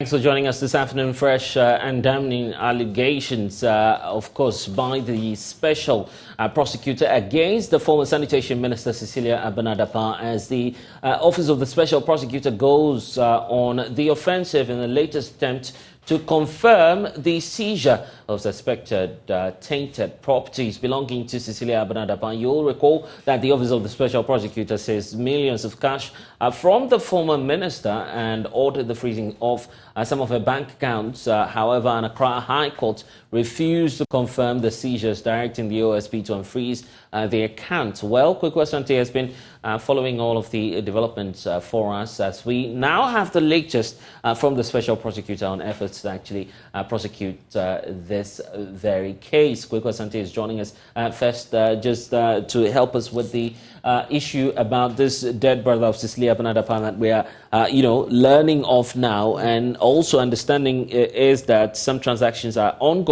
Thanks for joining us this afternoon. Fresh and damning allegations, of course, by the special prosecutor against the former sanitation minister Cecilia Dapaah as the office of the special prosecutor goes on the offensive in the latest attempt to confirm the seizure of suspected tainted properties belonging to Cecilia Dapaah. You'll recall that the office of the special prosecutor says millions of cash from the former minister and ordered the freezing of some of her bank accounts. However, an Accra High Court refused to confirm the seizures, directing the OSP to unfreeze the account. Well, Kwaku Asante has been following all of the developments for us as we now have the latest from the special prosecutor on efforts to actually prosecute this very case. Kwaku Asante is joining us first just to help us with the issue about this dead brother of Cecilia Dapaah that we are, learning of now, and also understanding is that some transactions are ongoing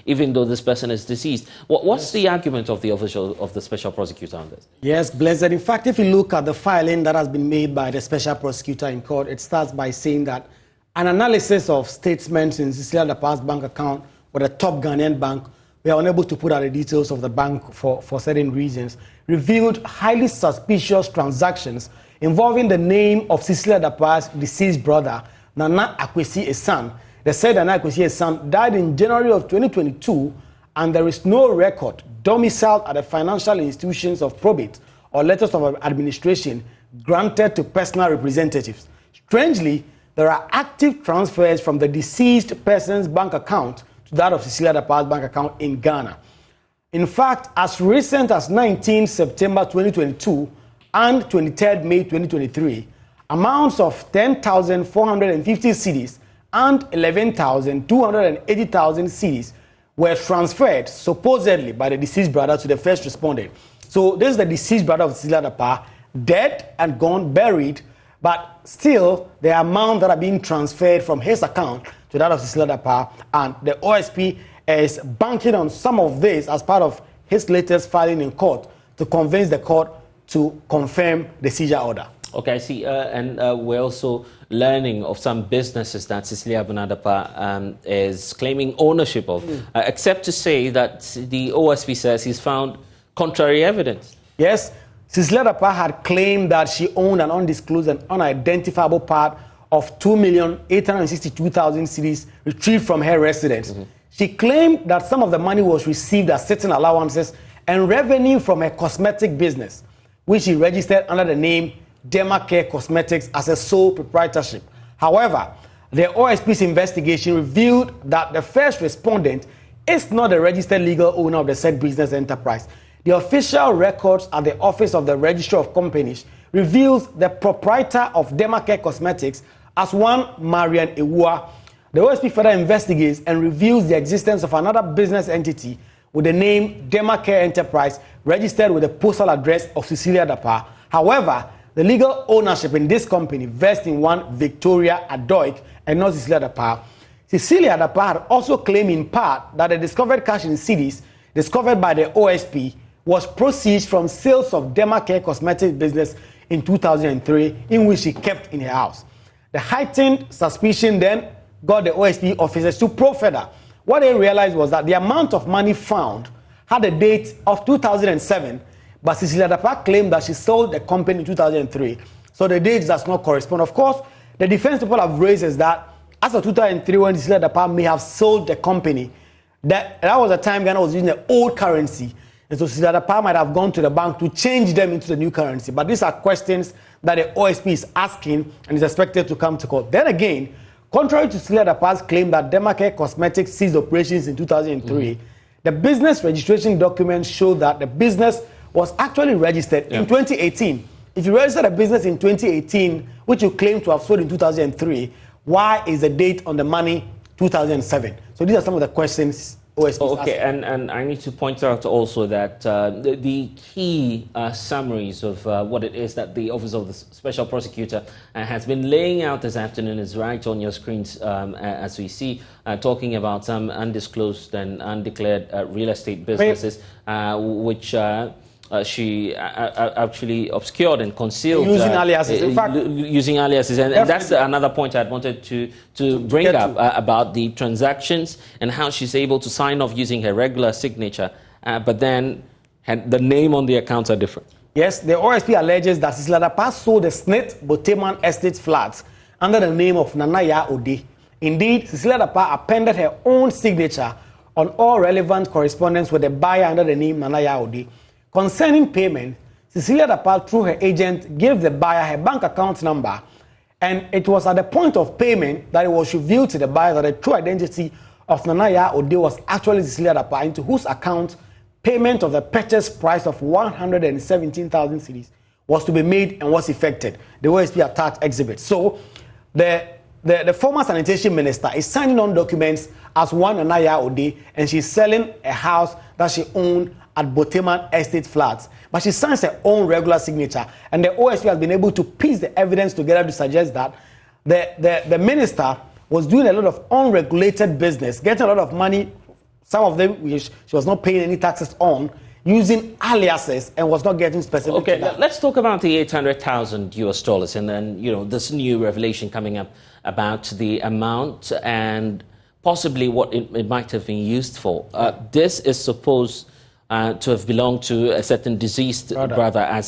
even though this person is deceased. What's the argument of the official of the special prosecutor on this? Yes, Blessed. In fact, if you look at the filing that has been made by the special prosecutor in court, it starts by saying that an analysis of statements in Cecilia Dapaah's bank account with a top Ghanaian bank, we are unable to put out the details of the bank for certain reasons, revealed highly suspicious transactions involving the name of Cecilia Dapaah's deceased brother, Nana Akwesi Esan. They said Nana Akwesi Esan died in January of 2022, and there is no record domiciled at the financial institutions of probate or letters of administration granted to personal representatives. Strangely, there are active transfers from the deceased person's bank account to that of Cecilia Dapaah's bank account in Ghana. In fact, as recent as 19 September 2022 and 23rd May 2023, amounts of 10,450 cedis and 11,280,000 cedis were transferred supposedly by the deceased brother to the first respondent. So this is the deceased brother of Cecilia Dapaah, dead and gone, buried, but still the amount that are being transferred from his account to that of Cecilia Dapaah, and the OSP is banking on some of this as part of his latest filing in court to convince the court to confirm the seizure order. Okay, I see, and we're also learning of some businesses that Cecilia Dapaah is claiming ownership of, except to say that the OSP says he's found contrary evidence. Yes, Cecilia Dapaah had claimed that she owned an undisclosed and unidentifiable part of 2,862,000 cedis retrieved from her residence. She claimed that some of the money was received as certain allowances and revenue from her cosmetic business, which she registered under the name Demacare Cosmetics as a sole proprietorship. However, the OSP's investigation revealed that the first respondent is not the registered legal owner of the said business enterprise. The official records at the Office of the Registrar of Companies reveals the proprietor of Demacare Cosmetics as one Marian Ewua. The OSP further investigates and reveals the existence of another business entity with the name Demacare Enterprise registered with the postal address of Cecilia Dapaah. However, the legal ownership in this company vests in one Victoria Adoik and not Cecilia Dapaah. Cecilia Dapaah had also claimed in part that the discovered cash in cedis discovered by the OSP was proceeds from sales of Demacare Cosmetics business in 2003, in which she kept in her house. The heightened suspicion then got the OSP officers to probe further. What they realized was that the amount of money found had a date of 2007, but Cecilia Dapaah claimed that she sold the company in 2003. So the date does not correspond. Of course, the defense people have raised is that as of 2003, when Cecilia Dapaah may have sold the company, that was the time Ghana was using the old currency. And so Cecilia Dapaah might have gone to the bank to change them into the new currency. But these are questions that the OSP is asking and is expected to come to court. Then again, contrary to Cecilia Dapaah's claim that Demacare Cosmetics ceased operations in 2003, the business registration documents show that the business was actually registered in 2018. If you registered a business in 2018, which you claim to have sold in 2003, why is the date on the money 2007? So these are some of the questions OSP is asking. And I need to point out also that the key summaries of what it is that the Office of the Special Prosecutor has been laying out this afternoon is right on your screens as we see, talking about some undisclosed and undeclared real estate businesses, which she actually obscured and concealed using aliases. In fact, using aliases, and that's another point I wanted to bring up about the transactions and how she's able to sign off using her regular signature, but then the name on the accounts are different. Yes, the OSP alleges that Cecilia Dapaah sold the Snit Boteman Estate flats under the name of Nanaya Ode. Indeed, Cecilia Dapaah appended her own signature on all relevant correspondence with the buyer under the name Nanaya Ode. Concerning payment, Cecilia Dapaah, through her agent, gave the buyer her bank account number, and it was at the point of payment that it was revealed to the buyer that the true identity of Nanaya Ode was actually Cecilia Dapaah, into whose account payment of the purchase price of 117,000 cedis was to be made and was effected. The OSP attached exhibit. So the former sanitation minister is signing on documents as one Nanaya Ode, and she's selling a house that she owned at Boteman Estate Flats. But she signs her own regular signature, and the OSP has been able to piece the evidence together to suggest that the minister was doing a lot of unregulated business, getting a lot of money, some of them which she was not paying any taxes on, using aliases, and was not getting specific. Okay, let's talk about the $800,000 and then, this new revelation coming up about the amount and possibly what it might have been used for. This is supposed to have belonged to a certain deceased brother, as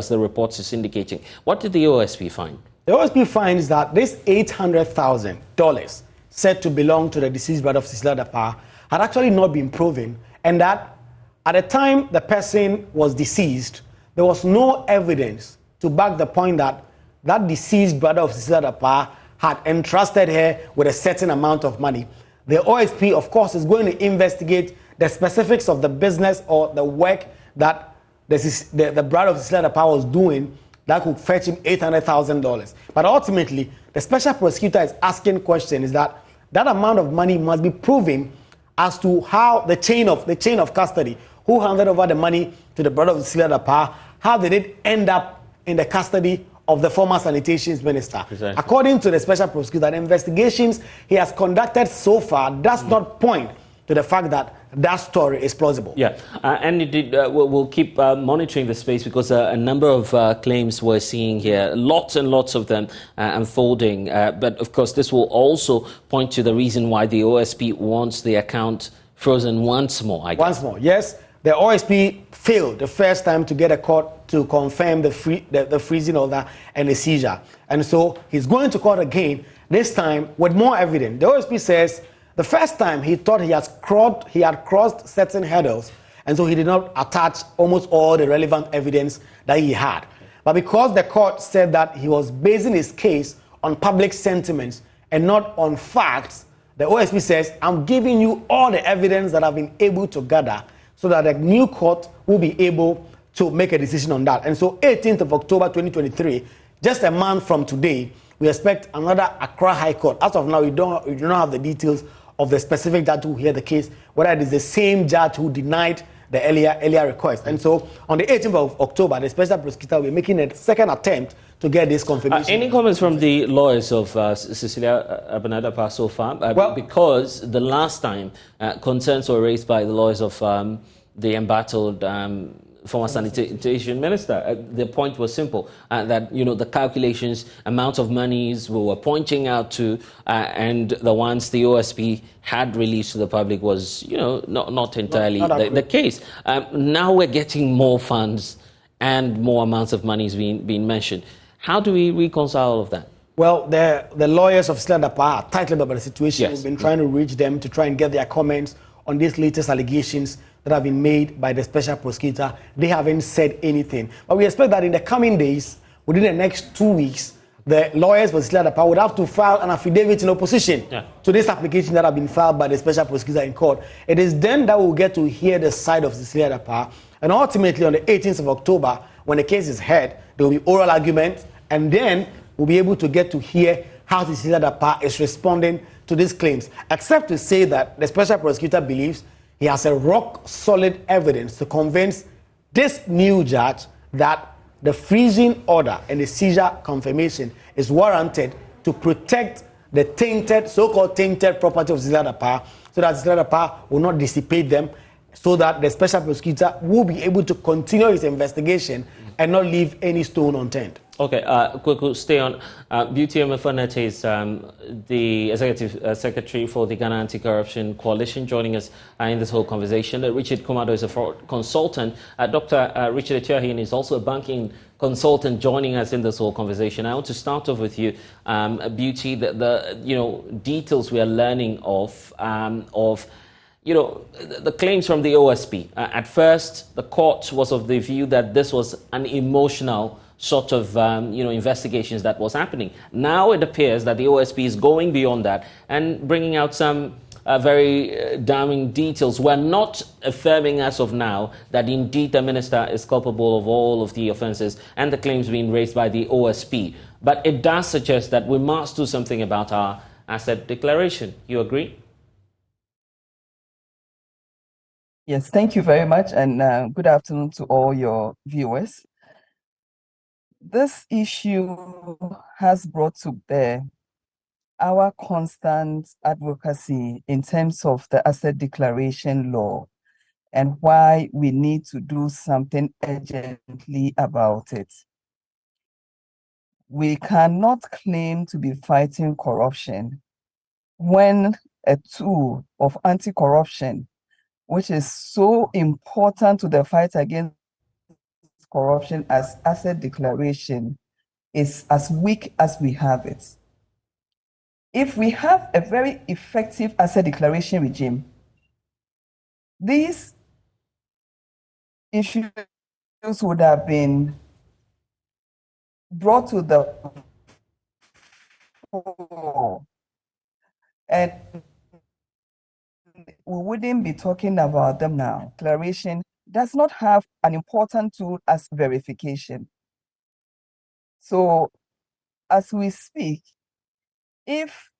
the reports is indicating. What did the OSP find? The OSP finds that this $800,000 said to belong to the deceased brother of Cecilia Dapaah had actually not been proven, and that at the time the person was deceased, there was no evidence to back the point that that deceased brother of Cecilia Dapaah had entrusted her with a certain amount of money. The OSP, of course, is going to investigate the specifics of the business or the work that the brother of Cecilia Dapaah was doing that could fetch him $800,000. But ultimately, the special prosecutor is asking question is that amount of money must be proven as to how the chain of custody, who handed over the money to the brother of Cecilia Dapaah, how did it end up in the custody of the former sanitation minister. Precisely. According to the special prosecutor, the investigations he has conducted so far does not point to the fact that that story is plausible. Yeah, and indeed, we'll keep monitoring the space because a number of claims we're seeing here, lots and lots of them unfolding. But of course, this will also point to the reason why the OSP wants the account frozen once more, I guess. Once more, yes. The OSP failed the first time to get a court to confirm the freezing order and the seizure. And so he's going to court again, this time with more evidence. The OSP says the first time he thought he had crossed certain hurdles, and so he did not attach almost all the relevant evidence that he had. But because the court said that he was basing his case on public sentiments and not on facts, the OSP says, I'm giving you all the evidence that I've been able to gather so that the new court will be able to make a decision on that. And so 18th of October 2023, just a month from today, we expect another Accra High Court. As of now, we do not have the details of the specific judge who hear the case, whether it is the same judge who denied the earlier request. And so on the 18th of October, the special prosecutor will be making a second attempt to get this confirmation. Any comments from the lawyers of Cecilia Dapaah so far? Because the last time concerns were raised by the lawyers of the embattled former sanitation minister. The point was simple, that, the calculations, amount of monies we were pointing out to, and the ones the OSP had released to the public was, not entirely the case. Now we're getting more funds and more amounts of monies being mentioned. How do we reconcile all of that? Well, the lawyers of Cecilia Dapaah are tightly about the situation. Yes. We've been trying to reach them to try and get their comments on these latest allegations that have been made by the special prosecutor. They haven't said anything. But we expect that in the coming days, within the next 2 weeks, the lawyers for Cecilia Dapaah would have to file an affidavit in opposition to this application that have been filed by the special prosecutor in court. It is then that we'll get to hear the side of Cecilia Dapaah. And ultimately, on the 18th of October, when the case is heard, there will be oral argument, and then we'll be able to get to hear how Cecilia Dapaah is responding to these claims, except to say that the special prosecutor believes he has a rock-solid evidence to convince this new judge that the freezing order and the seizure confirmation is warranted to protect the so-called tainted property of Cecilia Dapaah, so that Cecilia Dapaah will not dissipate them so that the special prosecutor will be able to continue his investigation and not leave any stone unturned. Okay, quick, stay on. Beauty Omefanete is the Executive Secretary for the Ghana Anti-Corruption Coalition, joining us in this whole conversation. Richardkumaru is a fraud consultant. Dr. Richard Etiahin is also a banking consultant, joining us in this whole conversation. I want to start off with you, Beauty. The details we are learning of the claims from the OSP. At first, the court was of the view that this was an emotional sort of investigations that was happening. Now it appears that the OSP is going beyond that and bringing out some very damning details. We're not affirming as of now that indeed the minister is culpable of all of the offences and the claims being raised by the OSP. But it does suggest that we must do something about our asset declaration. You agree? Yes, thank you very much, and good afternoon to all your viewers. This issue has brought to bear our constant advocacy in terms of the asset declaration law and why we need to do something urgently about it. We cannot claim to be fighting corruption when a tool of anti-corruption, which is so important to the fight against corruption as asset declaration, is as weak as we have it. If we have a very effective asset declaration regime, these issues would have been brought to the fore, and we wouldn't be talking about them now. Declaration does not have an important tool as verification. So as we speak, if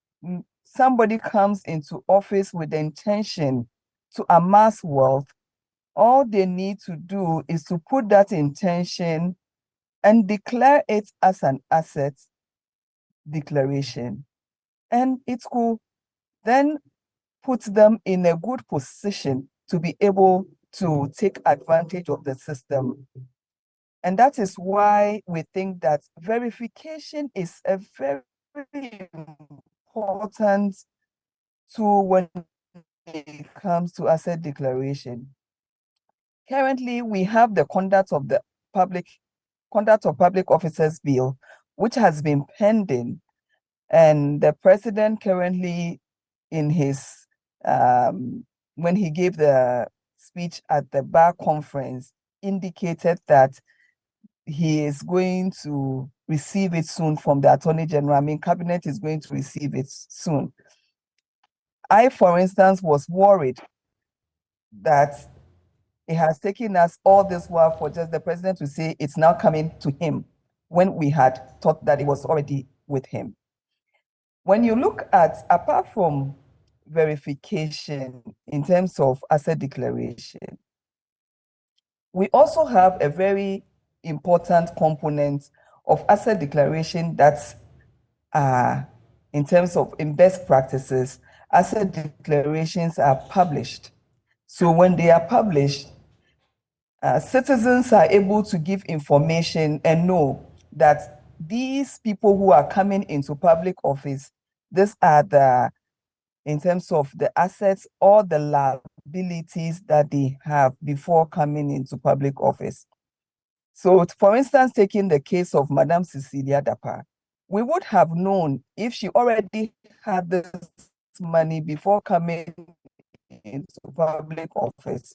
somebody comes into office with the intention to amass wealth, all they need to do is to put that intention and declare it as an asset declaration. And it could then put them in a good position to be able to take advantage of the system. And that is why we think that verification is a very important tool when it comes to asset declaration. Currently, we have the Conduct of Public Officers Bill, which has been pending, and the president currently, in his when he gave the speech at the bar conference, indicated that he is going to receive it soon from the Attorney General. I mean, Cabinet is going to receive it soon. I, for instance, was worried that it has taken us all this while for just the president to say it's now coming to him when we had thought that it was already with him. When you look at, apart from verification in terms of asset declaration, we also have a very important component of asset declaration that's in terms of in best practices, asset declarations are published. So when they are published, citizens are able to give information and know that these people who are coming into public office, these are in terms of the assets or the liabilities that they have before coming into public office. So, for instance, taking the case of Madam Cecilia Dapaah, we would have known if she already had this money before coming into public office.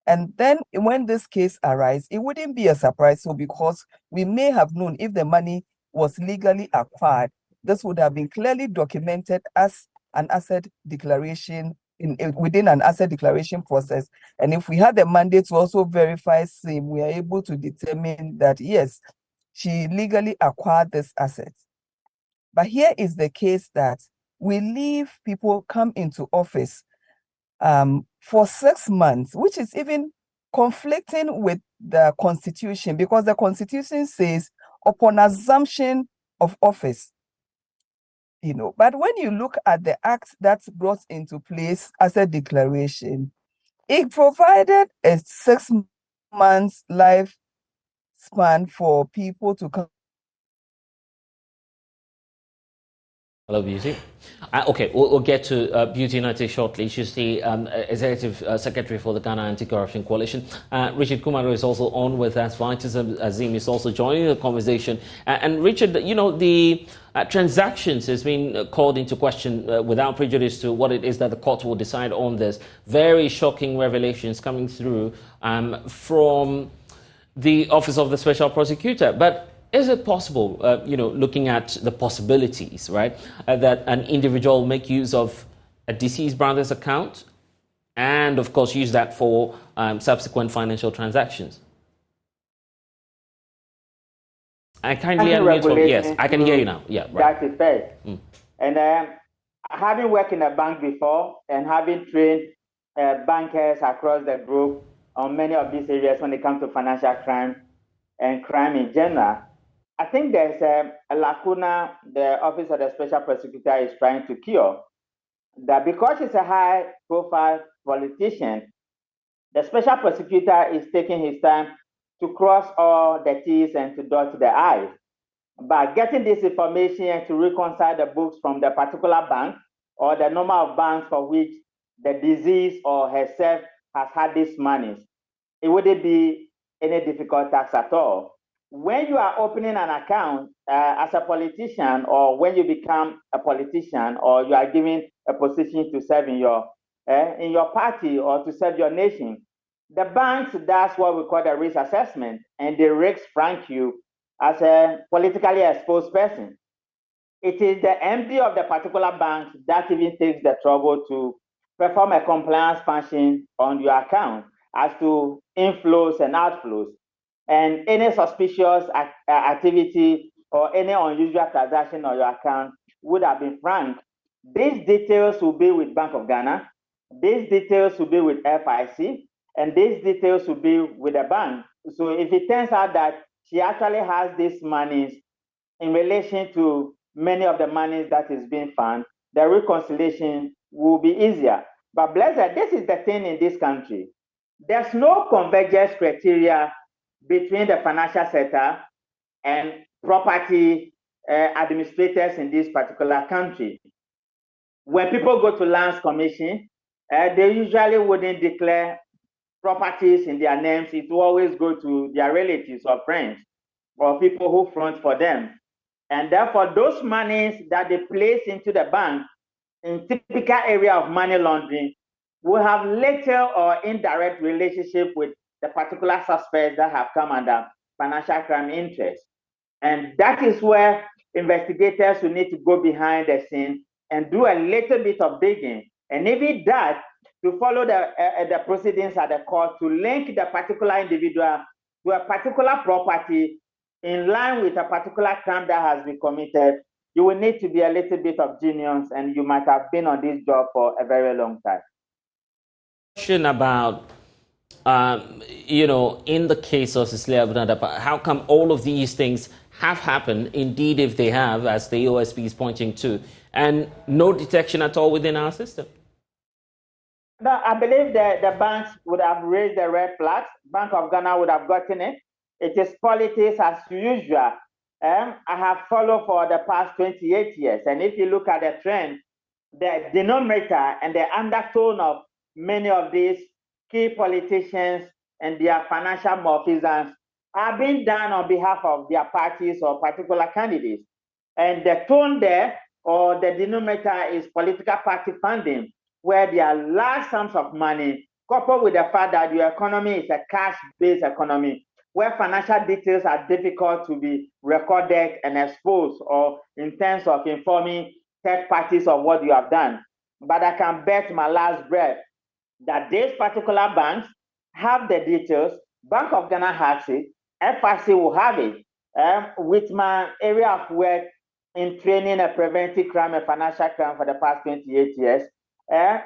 And then when this case arises, it wouldn't be a surprise. So because we may have known if the money was legally acquired, this would have been clearly documented as an asset declaration within an asset declaration process. And if we had the mandate to also verify same, we are able to determine that, yes, she legally acquired this asset. But here is the case that we leave people come into office for 6 months, which is even conflicting with the Constitution, because the Constitution says upon assumption of office, but when you look at the act that's brought into place as a declaration, It provided a 6 months lifespan for people to come. Hello, Beauty. Okay, we'll get to Beauty United shortly. She's the Executive Secretary for the Ghana Anti-Corruption Coalition. Richardkumaru is also on with us. Vitus Azim is also joining the conversation. And Richard, you know, the transactions has been called into question without prejudice to what it is that the court will decide on this. Very shocking revelations coming through from the Office of the Special Prosecutor. But is it possible, looking at the possibilities, right, that an individual make use of a deceased brother's account and, of course, use that for subsequent financial transactions? I kindly unmute from, yes, I can hear you now. Yeah, right. That effect. And having worked in a bank before and having trained bankers across the group on many of these areas when it comes to financial crime and crime in general, I think there's a lacuna the Office of the Special Prosecutor is trying to cure. That because he's a high-profile politician, the Special Prosecutor is taking his time to cross all the T's and to dot the I's. By getting this information and to reconcile the books from the particular bank or the number of banks for which the deceased or herself has had these monies, it wouldn't be any difficult task at all. When you are opening an account as a politician, or when you become a politician, or you are given a position to serve in your party or to serve your nation, the banks, that's what we call the risk assessment, and the risks rank you as a politically exposed person. It is the MD of the particular bank that even takes the trouble to perform a compliance function on your account as to inflows and outflows. And any suspicious activity or any unusual transaction on your account would have been franked. These details will be with Bank of Ghana. These details will be with FIC. And these details will be with the bank. So if it turns out that she actually has these monies in relation to many of the monies that is being found, the reconciliation will be easier. But blessed, this is the thing in this country. There's no convergence criteria between the financial sector and property administrators in this particular country. When people go to Lands Commission, they usually wouldn't declare properties in their names. It will always go to their relatives or friends or people who front for them. And therefore, those monies that they place into the bank in typical area of money laundering will have little or indirect relationship with the particular suspects that have come under financial crime interest. And that is where investigators will need to go behind the scene and do a little bit of digging. And even that, to follow the proceedings at the court, to link the particular individual to a particular property in line with a particular crime that has been committed, you will need to be a little bit of genius, and you might have been on this job for a very long time. Question about, in the case of Cecilia Dapaah, how come all of these things have happened, indeed if they have, as the OSP is pointing to, and no detection at all within our system? No, I believe that the banks would have raised the red flags. Bank of Ghana would have gotten it. It is politics as usual. I have followed for the past 28 years. And if you look at the trend, the denominator and the undertone of many of these key politicians and their financial malfeasance are being done on behalf of their parties or particular candidates. And the tone there, or the denominator, is political party funding, where there are large sums of money, coupled with the fact that your economy is a cash-based economy, where financial details are difficult to be recorded and exposed, or in terms of informing third parties of what you have done. But I can bet my last breath that these particular banks have the details. Bank of Ghana has it. FIC will have it. With my area of work in training a preventive crime and financial crime for the past 28 years,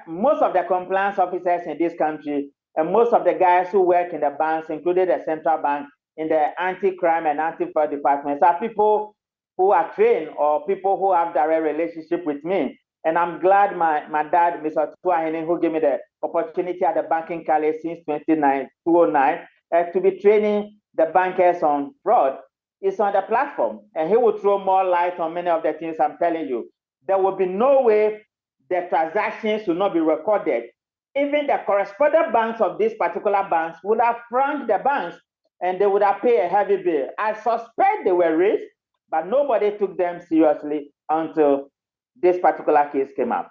most of the compliance officers in this country and most of the guys who work in the banks, including the central bank, in the anti-crime and anti-fraud departments, are people who are trained or people who have direct relationship with me. And I'm glad my dad, Mr. Tuahine, who gave me the opportunity at the banking college since 2009, to be training the bankers on fraud, is on the platform. And he will throw more light on many of the things I'm telling you. There will be no way the transactions will not be recorded. Even the correspondent banks of these particular banks would have franked the banks and they would have paid a heavy bill. I suspect they were raised, but nobody took them seriously until this particular case came up.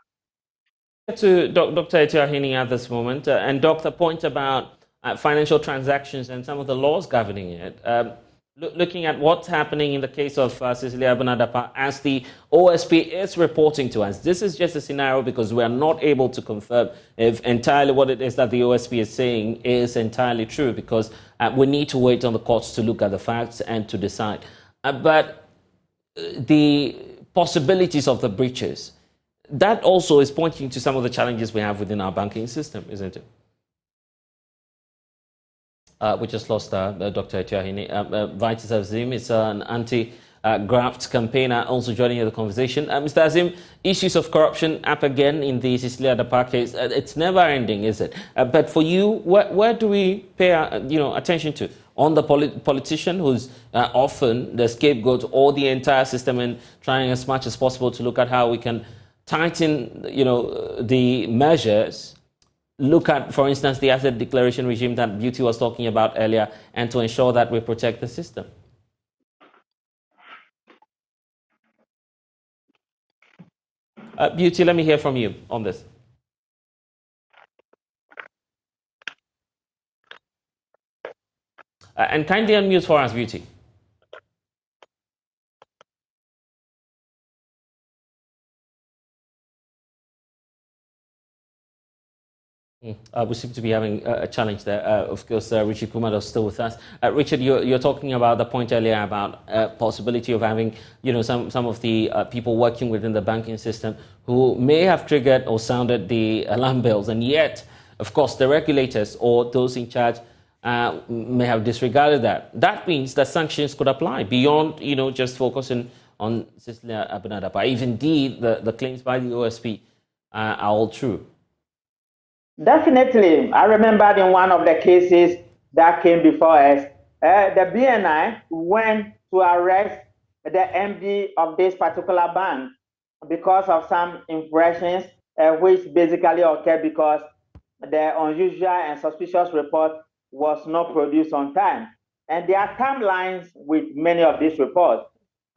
To Dr. Etiahini at this moment, and Dr. point about financial transactions and some of the laws governing it. Looking at what's happening in the case of Cecilia Dapaah, as the OSP is reporting to us, this is just a scenario because we are not able to confirm if entirely what it is that the OSP is saying is entirely true, because we need to wait on the courts to look at the facts and to decide. But the possibilities of the breaches, that also is pointing to some of the challenges we have within our banking system, isn't it? We just lost Dr. Etiahini. Vitus Azim is an anti-graft campaigner also joining the conversation. Mr. Azim, issues of corruption up again in the Cecilia Dapaah case. It's never ending, is it? But for you, where do we pay attention to? On the politician who's often the scapegoat, or the entire system, and trying as much as possible to look at how we can tighten the measures. Look at, for instance, the asset declaration regime that Beauty was talking about earlier, and to ensure that we protect the system. Beauty, let me hear from you on this. And kindly unmute for us, Beauty. We seem to be having a challenge there. Of course, Richardkumaru is still with us. Richard, you're talking about the point earlier about possibility of having, some of the people working within the banking system who may have triggered or sounded the alarm bells, and yet, of course, the regulators or those in charge may have disregarded that. That means that sanctions could apply beyond, just focusing on Cecilia Dapaah. If indeed the claims by the OSP are all true. Definitely. I remember in one of the cases that came before us, the BNI went to arrest the MD of this particular bank because of some infractions, which basically occurred because the unusual and suspicious report was not produced on time. And there are timelines with many of these reports.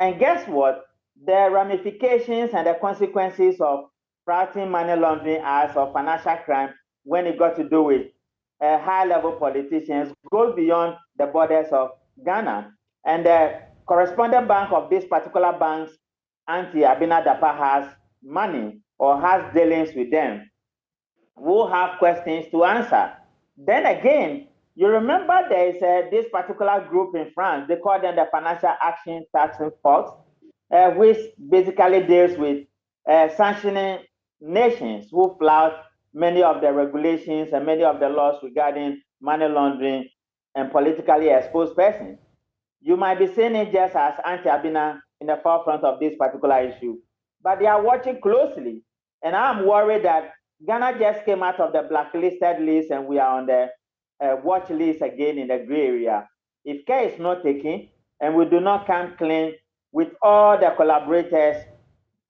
And guess what? The ramifications and the consequences of fighting money laundering acts or financial crime, when it got to do with high-level politicians, go beyond the borders of Ghana. And the correspondent bank of this particular bank's Auntie Abina Dapaah has money or has dealings with them. We'll have questions to answer. Then again, you remember there is this particular group in France, they call them the Financial Action Task Force, which basically deals with sanctioning nations who flout many of the regulations and many of the laws regarding money laundering and politically exposed persons. You might be seeing it just as Auntie Abina in the forefront of this particular issue, but they are watching closely. And I'm worried that Ghana just came out of the blacklisted list and we are on the watch list again in the gray area. If care is not taken and we do not come clean with all the collaborators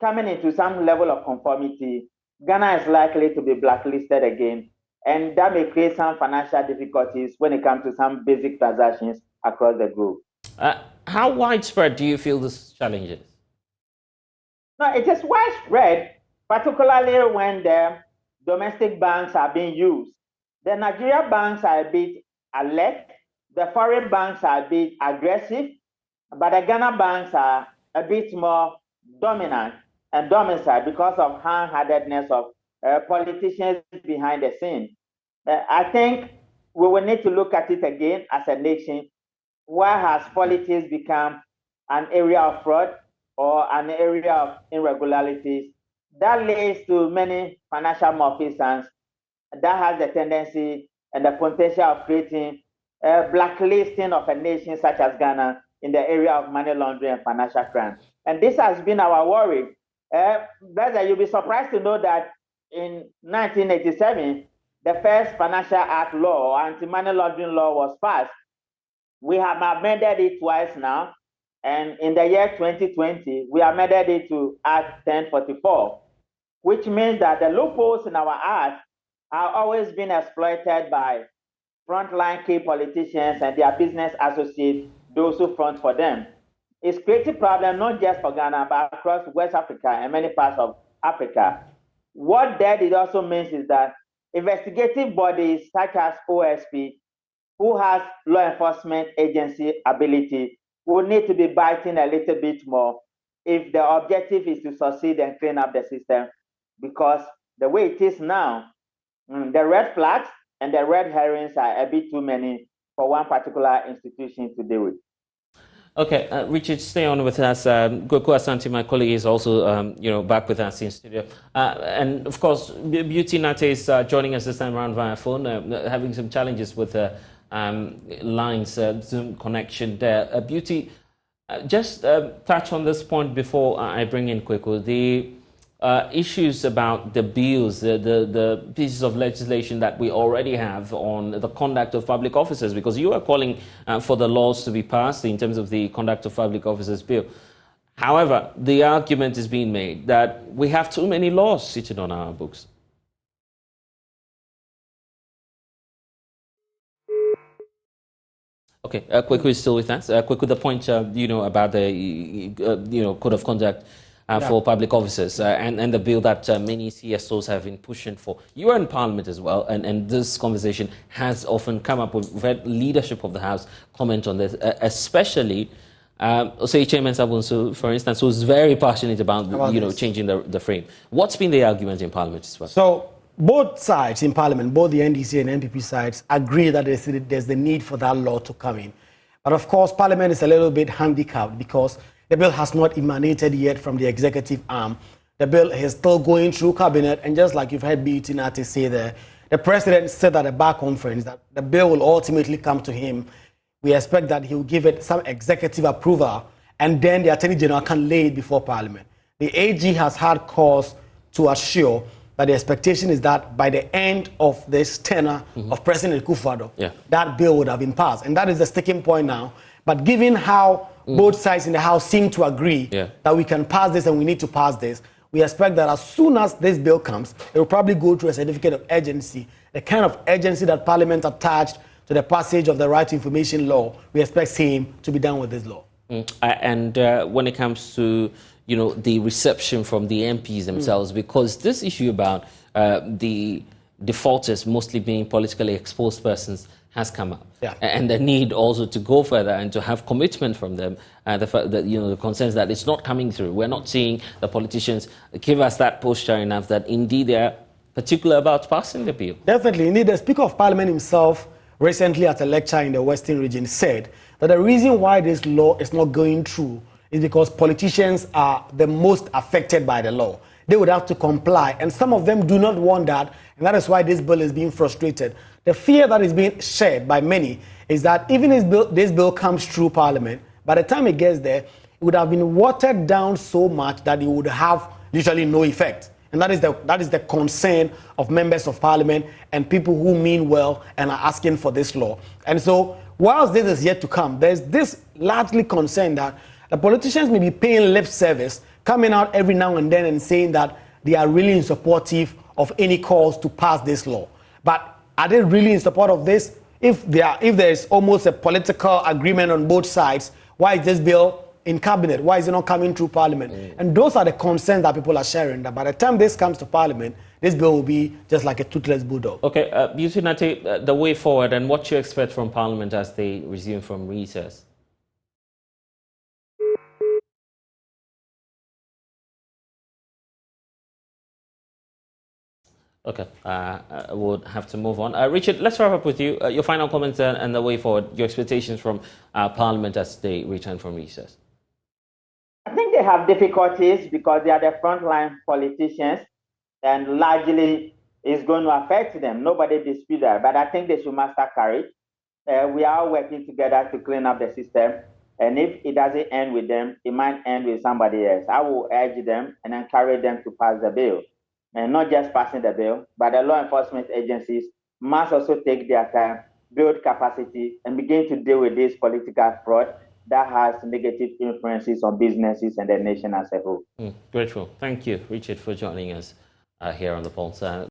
coming into some level of conformity, Ghana is likely to be blacklisted again, and that may create some financial difficulties when it comes to some basic transactions across the globe. How widespread do you feel this challenge is? No, it is widespread, particularly when the domestic banks are being used. The Nigeria banks are a bit alert, the foreign banks are a bit aggressive, but the Ghana banks are a bit more dominant and domicile because of hand-handedness of politicians behind the scene. I think we will need to look at it again as a nation. Why has politics become an area of fraud or an area of irregularities that leads to many financial malfeasance that has the tendency and the potential of creating a blacklisting of a nation such as Ghana in the area of money laundering and financial crime? And this has been our worry. Brother, you'll be surprised to know that in 1987, the first Financial Act law, anti-money laundering law, was passed. We have amended it twice now, and in the year 2020, we amended it to Act 1044, which means that the loopholes in our act have always been exploited by frontline key politicians and their business associates, those who front for them. It's creating a problem not just for Ghana, but across West Africa and many parts of Africa. What that it also means is that investigative bodies such as OSP, who has law enforcement agency ability, will need to be biting a little bit more if the objective is to succeed and clean up the system, because the way it is now, the red flags and the red herrings are a bit too many for one particular institution to deal with. Okay, Richard, stay on with us. Goku Asante, my colleague, is also back with us in studio. And of course, Beauty Nate is joining us this time around via phone, having some challenges with lines, Zoom connection there. Beauty, just touch on this point before I bring in Kweku. The issues about the bills, the pieces of legislation that we already have on the conduct of public officers, because you are calling for the laws to be passed in terms of the conduct of public officers bill. However, the argument is being made that we have too many laws sitting on our books. Okay, Kweku is still with us. Kweku, the point, about the, code of conduct for public officers and the bill that many CSOs have been pushing for. You are in Parliament as well, and this conversation has often come up. We've had leadership of the House comment on this, especially Osei Chairman Sabunsu, for instance, who's very passionate about changing the frame. What's been the argument in Parliament as well? So both sides in Parliament, both the NDC and NPP sides, agree that there's the need for that law to come in. But of course, Parliament is a little bit handicapped because the bill has not emanated yet from the executive arm. The bill is still going through cabinet, and just like you've heard Beauty Nate say there, the president said at a bar conference that the bill will ultimately come to him. We expect that he will give it some executive approval, and then the Attorney General can lay it before Parliament. The AG has had cause to assure that the expectation is that by the end of this tenure of President Kumado, that bill would have been passed. And that is the sticking point now. But given how both sides in the House seem to agree that we can pass this and we need to pass this, we expect that as soon as this bill comes, it will probably go through a certificate of urgency, the kind of urgency that Parliament attached to the passage of the Right to Information law. We expect same to be done with this law. And when it comes to the reception from the MPs themselves, because this issue about the defaulters mostly being politically exposed persons has come up, and the need also to go further and to have commitment from them, the fact that the concerns that it's not coming through. We're not seeing the politicians give us that posture enough that indeed they're particular about passing the bill. Definitely, indeed, the Speaker of Parliament himself recently at a lecture in the Western region said that the reason why this law is not going through is because politicians are the most affected by the law. They would have to comply, and some of them do not want that, and that is why this bill is being frustrated. The fear that is being shared by many is that even if this bill comes through Parliament, by the time it gets there, it would have been watered down so much that it would have literally no effect. And that is the concern of members of Parliament and people who mean well and are asking for this law. And so, whilst this is yet to come, there's this largely concern that the politicians may be paying lip service, coming out every now and then and saying that they are really in supportive of any calls to pass this law. But are they really in support of this? If there is almost a political agreement on both sides, why is this bill in cabinet? Why is it not coming through Parliament? And those are the concerns that people are sharing, that by the time this comes to Parliament, this bill will be just like a toothless bulldog. Okay, Beauty Nate, the way forward and what you expect from Parliament as they resume from recess? Okay, we'll have to move on. Richard, let's wrap up with you. Your final comments and the way forward, your expectations from Parliament as they return from recess. I think they have difficulties because they are the frontline politicians, and largely it's going to affect them. Nobody disputes that, but I think they should master courage. We are working together to clean up the system. And if it doesn't end with them, it might end with somebody else. I will urge them and encourage them to pass the bill. And not just passing the bill, but the law enforcement agencies must also take their time, build capacity, and begin to deal with this political fraud that has negative influences on businesses and the nation as a whole. Grateful. Thank you, Richard, for joining us here on the Pulse.